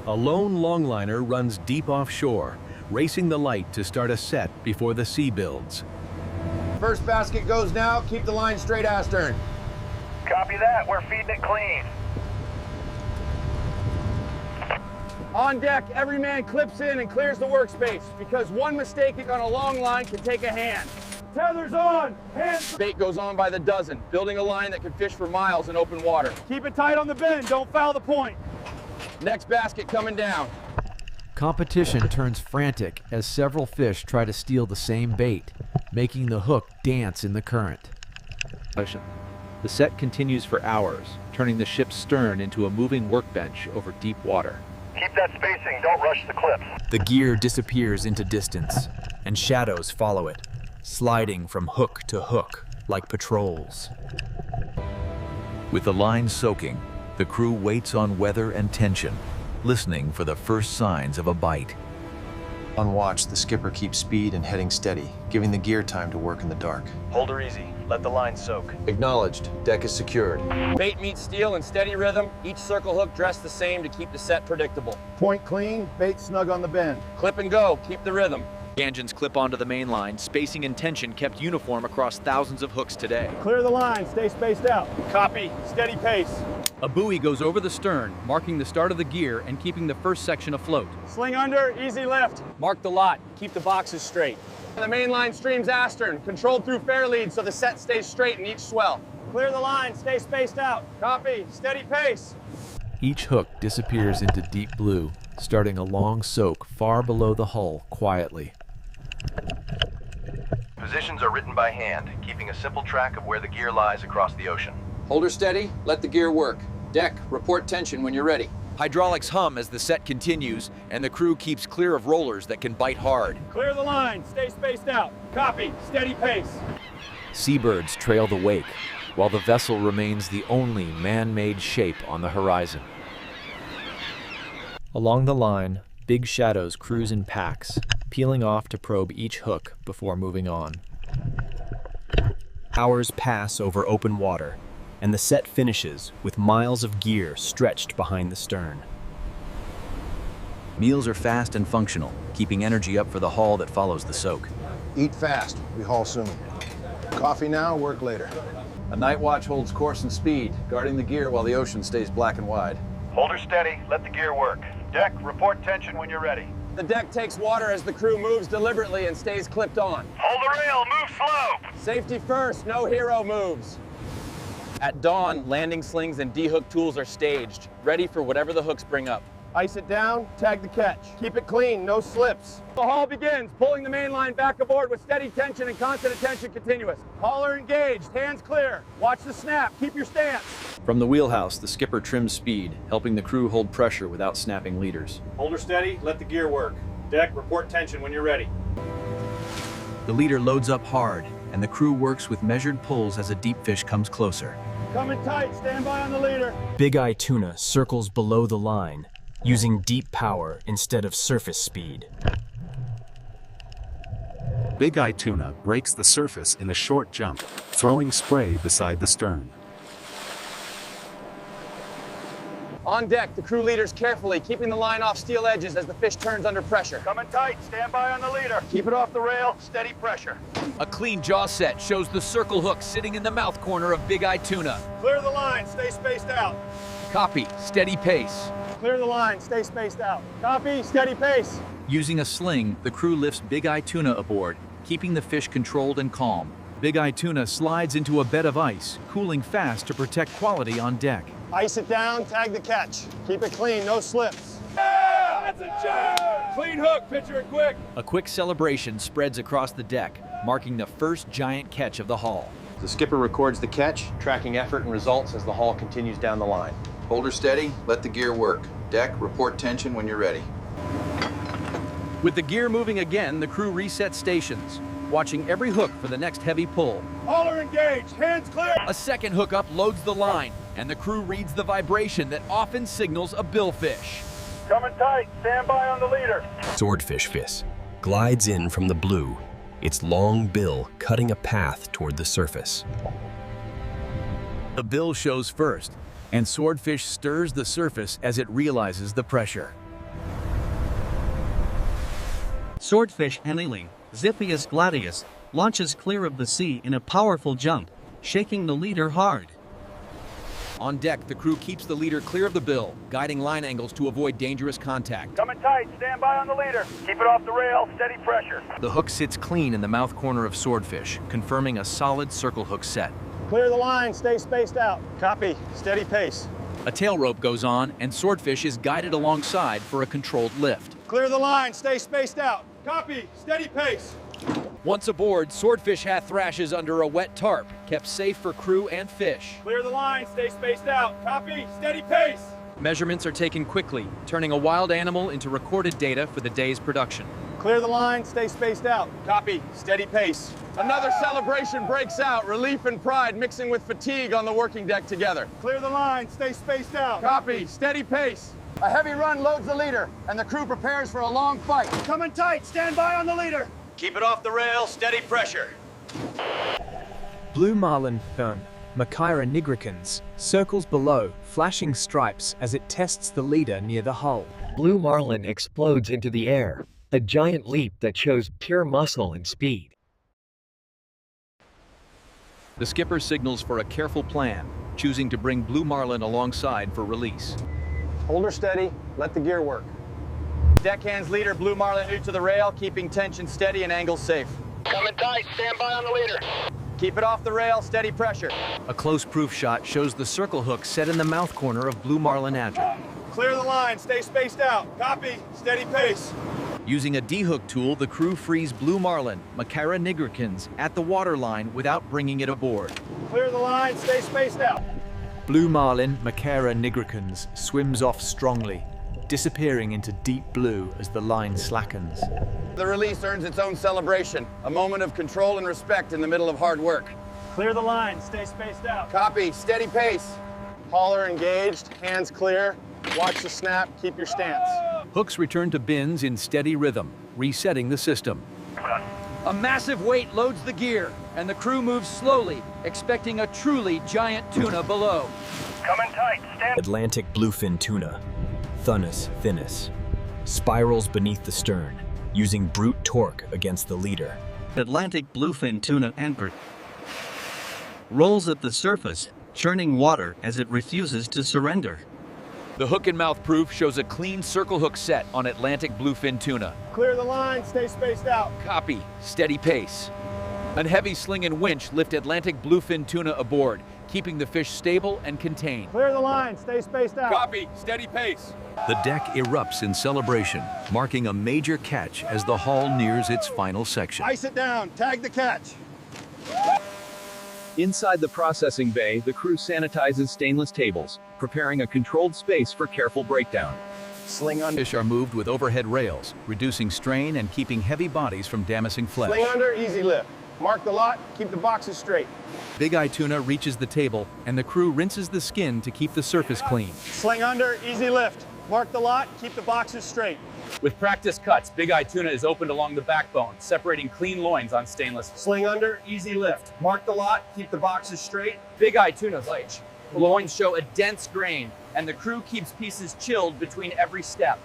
A lone longliner runs deep offshore, racing the light to start a set before the sea builds. First basket goes now. Keep the line straight astern. Copy that. We're feeding it clean. On deck, every man clips in and clears the workspace because one mistake on a long line can take a hand. Tether's on, hands. Bait goes on by the dozen, building a line that can fish for miles in open water. Keep it tight on the bend, don't foul the point. Next basket coming down. Competition turns frantic as several fish try to steal the same bait, making the hook dance in the current. The set continues for hours, turning the ship's stern into a moving workbench over deep water. Keep that spacing. Don't rush the clips. The gear disappears into distance, and shadows follow it, sliding from hook to hook like patrols. With the line soaking, the crew waits on weather and tension, listening for the first signs of a bite. On watch, the skipper keeps speed and heading steady, giving the gear time to work in the dark. Hold her easy. Let the line soak. Acknowledged. Deck is secured. Bait meets steel in steady rhythm. Each circle hook dressed the same to keep the set predictable. Point clean, bait snug on the bend. Clip and go. Keep the rhythm. Engines clip onto the main line. Spacing and tension kept uniform across thousands of hooks today. Clear the line, stay spaced out. Copy, steady pace. A buoy goes over the stern, marking the start of the gear and keeping the first section afloat. Sling under, easy lift. Mark the lot, keep the boxes straight. The main line streams astern, controlled through fair lead so the set stays straight in each swell. Clear the line, stay spaced out. Copy, steady pace. Each hook disappears into deep blue, starting a long soak far below the hull quietly. Positions are written by hand, keeping a simple track of where the gear lies across the ocean. Hold her steady, let the gear work. Deck, report tension when you're ready. Hydraulics hum as the set continues, and the crew keeps clear of rollers that can bite hard. Clear the line, stay spaced out. Copy, steady pace. Seabirds trail the wake, while the vessel remains the only man-made shape on the horizon. Along the line, big shadows cruise in packs, peeling off to probe each hook before moving on. Hours pass over open water, and the set finishes with miles of gear stretched behind the stern. Meals are fast and functional, keeping energy up for the haul that follows the soak. Eat fast, we haul soon. Coffee now, work later. A night watch holds course and speed, guarding the gear while the ocean stays black and wide. Hold her steady. Let the gear work. Deck, report tension when you're ready. The deck takes water as the crew moves deliberately and stays clipped on. Hold the rail. Move slow. Safety first, no hero moves. At dawn, landing slings and de-hook tools are staged, ready for whatever the hooks bring up. Ice it down, tag the catch. Keep it clean, no slips. The haul begins, pulling the main line back aboard with steady tension and constant attention continuous. Hauler engaged, hands clear. Watch the snap, keep your stance. From the wheelhouse, the skipper trims speed, helping the crew hold pressure without snapping leaders. Hold her steady, let the gear work. Deck, report tension when you're ready. The leader loads up hard, and the crew works with measured pulls as a deep fish comes closer. Coming tight, stand by on the leader. Big Eye Tuna circles below the line, using deep power instead of surface speed. Big Eye Tuna breaks the surface in a short jump, throwing spray beside the stern. On deck, the crew leaders carefully, keeping the line off steel edges as the fish turns under pressure. Coming tight. Stand by on the leader. Keep it off the rail, steady pressure. A clean jaw set shows the circle hook sitting in the mouth corner of Big Eye Tuna. Clear the line, stay spaced out. Copy, steady pace. Clear the line, stay spaced out. Copy, steady pace. Using a sling, the crew lifts Big Eye Tuna aboard, keeping the fish controlled and calm. Big Eye Tuna slides into a bed of ice, cooling fast to protect quality on deck. Ice it down, tag the catch. Keep it clean, no slips. Yeah, that's a jam! Clean hook, picture it quick. A quick celebration spreads across the deck, marking the first giant catch of the haul. The skipper records the catch, tracking effort and results as the haul continues down the line. Hold her steady, let the gear work. Deck, report tension when you're ready. With the gear moving again, the crew resets stations, watching every hook for the next heavy pull. Hauler engaged, hands clear. A second hookup loads the line, and the crew reads the vibration that often signals a billfish. Coming tight. Stand by on the leader. Swordfish fish glides in from the blue, its long bill cutting a path toward the surface. The bill shows first, and Swordfish stirs the surface as it realizes the pressure. Swordfish annealing, Ziphius gladius, launches clear of the sea in a powerful jump, shaking the leader hard. On deck, the crew keeps the leader clear of the bill, guiding line angles to avoid dangerous contact. Coming tight, stand by on the leader. Keep it off the rail, steady pressure. The hook sits clean in the mouth corner of Swordfish, confirming a solid circle hook set. Clear the line, stay spaced out. Copy, steady pace. A tail rope goes on, and Swordfish is guided alongside for a controlled lift. Clear the line, stay spaced out. Copy, steady pace. Once aboard, Swordfish hat thrashes under a wet tarp, kept safe for crew and fish. Clear the line, stay spaced out. Copy, steady pace. Measurements are taken quickly, turning a wild animal into recorded data for the day's production. Clear the line, stay spaced out. Copy, steady pace. Another celebration breaks out, relief and pride mixing with fatigue on the working deck together. Clear the line, stay spaced out. Copy, steady pace. A heavy run loads the leader, and the crew prepares for a long fight. Coming tight, stand by on the leader. Keep it off the rail, steady pressure. Blue marlin fern, Machaira nigricans, circles below, flashing stripes as it tests the leader near the hull. Blue marlin explodes into the air, a giant leap that shows pure muscle and speed. The skipper signals for a careful plan, choosing to bring Blue Marlin alongside for release. Hold her steady, let the gear work. Deckhands leader Blue Marlin new to the rail, keeping tension steady and angles safe. Coming tight, stand by on the leader. Keep it off the rail, steady pressure. A close proof shot shows the circle hook set in the mouth corner of Blue Marlin Agile. Clear the line, stay spaced out. Copy, steady pace. Using a D-hook tool, the crew frees Blue Marlin, Machaira nigricans, at the waterline without bringing it aboard. Clear the line, stay spaced out. Blue Marlin, Machaira nigricans, swims off strongly, disappearing into deep blue as the line slackens. The release earns its own celebration, a moment of control and respect in the middle of hard work. Clear the line, stay spaced out. Copy, steady pace. Hauler engaged, hands clear. Watch the snap, keep your stance. Hooks return to bins in steady rhythm, resetting the system. A massive weight loads the gear, and the crew moves slowly, expecting a truly giant tuna below. Coming tight, stand. Atlantic bluefin tuna, Thunus thinus, spirals beneath the stern, using brute torque against the leader. Atlantic bluefin tuna anchor rolls at the surface, churning water as it refuses to surrender. The hook and mouth proof shows a clean circle hook set on Atlantic bluefin tuna. Clear the line, stay spaced out. Copy, steady pace. A heavy sling and winch lift Atlantic bluefin tuna aboard, keeping the fish stable and contained. Clear the line, stay spaced out. Copy, steady pace. The deck erupts in celebration, marking a major catch as the haul nears its final section. Ice it down, tag the catch. Inside the processing bay, the crew sanitizes stainless tables, preparing a controlled space for careful breakdown. Sling under. Fish are moved with overhead rails, reducing strain and keeping heavy bodies from damaging flesh. Sling under, easy lift. Mark the lot, keep the boxes straight. Big Eye Tuna reaches the table, and the crew rinses the skin to keep the surface clean. Sling under, easy lift. Mark the lot, keep the boxes straight. With practice cuts, Big Eye Tuna is opened along the backbone, separating clean loins on stainless. Sling under, easy lift. Mark the lot, keep the boxes straight. Big Eye Tuna's edge. The loins show a dense grain, and the crew keeps pieces chilled between every step.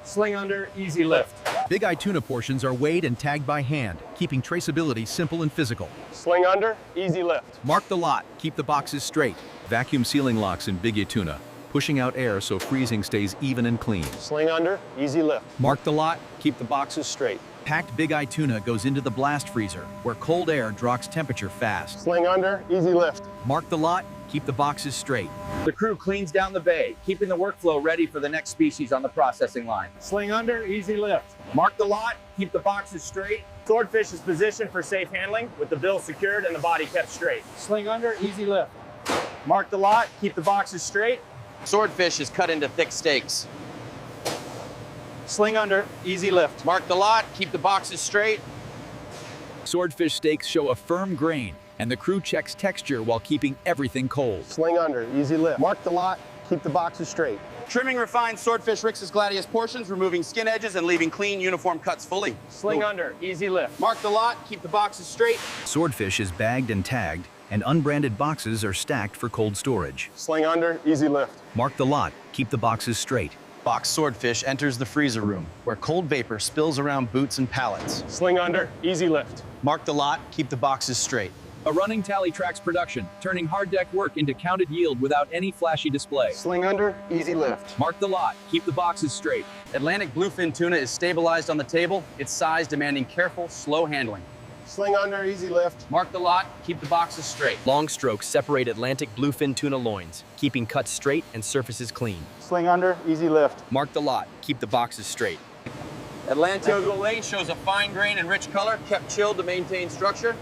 Sling under, easy lift. Big Eye Tuna portions are weighed and tagged by hand, keeping traceability simple and physical. Sling under, easy lift. Mark the lot, keep the boxes straight. Vacuum sealing locks in Big Eye Tuna, pushing out air so freezing stays even and clean. Sling under, easy lift. Mark the lot, keep the boxes straight. Packed Big Eye Tuna goes into the blast freezer, where cold air drops temperature fast. Sling under, easy lift. Mark the lot, keep the boxes straight. The crew cleans down the bay, keeping the workflow ready for the next species on the processing line. Sling under, easy lift. Mark the lot, keep the boxes straight. Swordfish is positioned for safe handling, with the bill secured and the body kept straight. Sling under, easy lift. Mark the lot, keep the boxes straight. Swordfish is cut into thick steaks. Sling under, easy lift. Mark the lot, keep the boxes straight. Swordfish steaks show a firm grain, and the crew checks texture while keeping everything cold. Sling under, easy lift. Mark the lot, keep the boxes straight. Trimming refined Swordfish Rixus gladius portions, removing skin edges and leaving clean, uniform cuts fully. Sling under, easy lift. Mark the lot, keep the boxes straight. Swordfish is bagged and tagged, and unbranded boxes are stacked for cold storage. Sling under, easy lift. Mark the lot, keep the boxes straight. Box Swordfish enters the freezer room, where cold vapor spills around boots and pallets. Sling under, easy lift. Mark the lot, keep the boxes straight. A running tally tracks production, turning hard deck work into counted yield without any flashy display. Sling under, easy lift. Mark the lot, keep the boxes straight. Atlantic Bluefin Tuna is stabilized on the table, its size demanding careful, slow handling. Sling under, easy lift. Mark the lot, keep the boxes straight. Long strokes separate Atlantic Bluefin Tuna loins, keeping cuts straight and surfaces clean. Sling under, easy lift. Mark the lot, keep the boxes straight. Atlantic Golay shows a fine grain and rich color, kept chilled to maintain structure.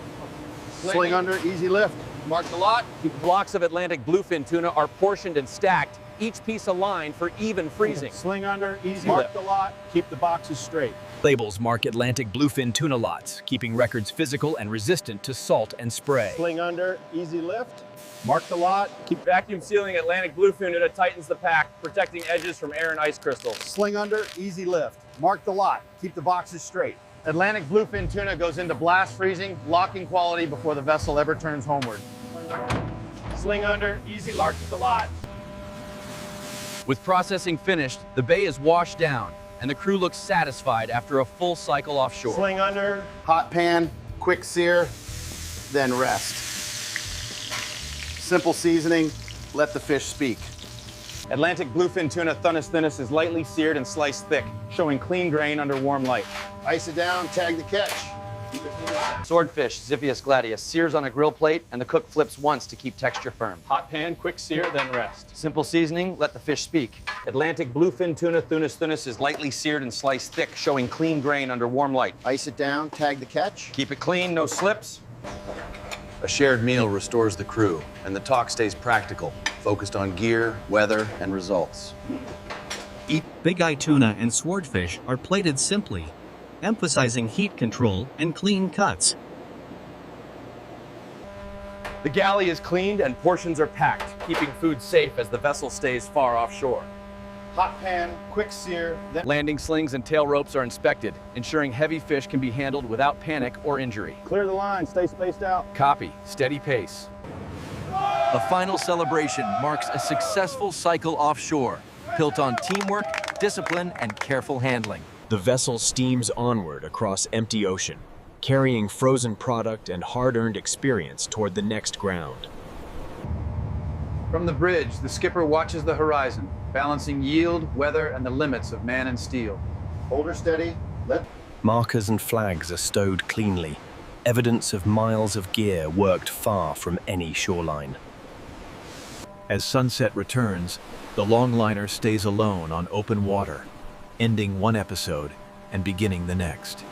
Sling under, easy lift. Mark the lot. Blocks of Atlantic Bluefin Tuna are portioned and stacked, each piece aligned for even freezing. Sling under, easy lift. Mark the lot, keep the boxes straight. Labels mark Atlantic Bluefin Tuna lots, keeping records physical and resistant to salt and spray. Sling under, easy lift. Mark the lot. Keep vacuum sealing Atlantic Bluefin Tuna tightens the pack, protecting edges from air and ice crystals. Sling under, easy lift. Mark the lot, keep the boxes straight. Atlantic Bluefin Tuna goes into blast freezing, locking quality before the vessel ever turns homeward. Sling under, easy mark the lot. With processing finished, the bay is washed down, and the crew looks satisfied after a full cycle offshore. Sling under. Hot pan, quick sear, then rest. Simple seasoning, let the fish speak. Atlantic Bluefin Tuna Thunnus Thinnus is lightly seared and sliced thick, showing clean grain under warm light. Ice it down, tag the catch. Swordfish, Xiphias gladius, sears on a grill plate and the cook flips once to keep texture firm. Hot pan, quick sear, then rest. Simple seasoning, let the fish speak. Atlantic Bluefin Tuna Thunnus Thinnus is lightly seared and sliced thick, showing clean grain under warm light. Ice it down, tag the catch. Keep it clean, no slips. A shared meal restores the crew, and the talk stays practical, focused on gear, weather, and results. Big eye tuna and swordfish are plated simply, emphasizing heat control and clean cuts. The galley is cleaned and portions are packed, keeping food safe as the vessel stays far offshore. Hot pan, quick sear, then Landing slings and tail ropes are inspected, ensuring heavy fish can be handled without panic or injury. Clear the line, stay spaced out. Copy, steady pace. A final celebration marks a successful cycle offshore, built on teamwork, discipline, and careful handling. The vessel steams onward across empty ocean, carrying frozen product and hard-earned experience toward the next ground. From the bridge, the skipper watches the horizon, balancing yield, weather, and the limits of man and steel. hold her steady, let. Markers and flags are stowed cleanly, evidence of miles of gear worked far from any shoreline. As sunset returns, the longliner stays alone on open water, ending one episode and beginning the next.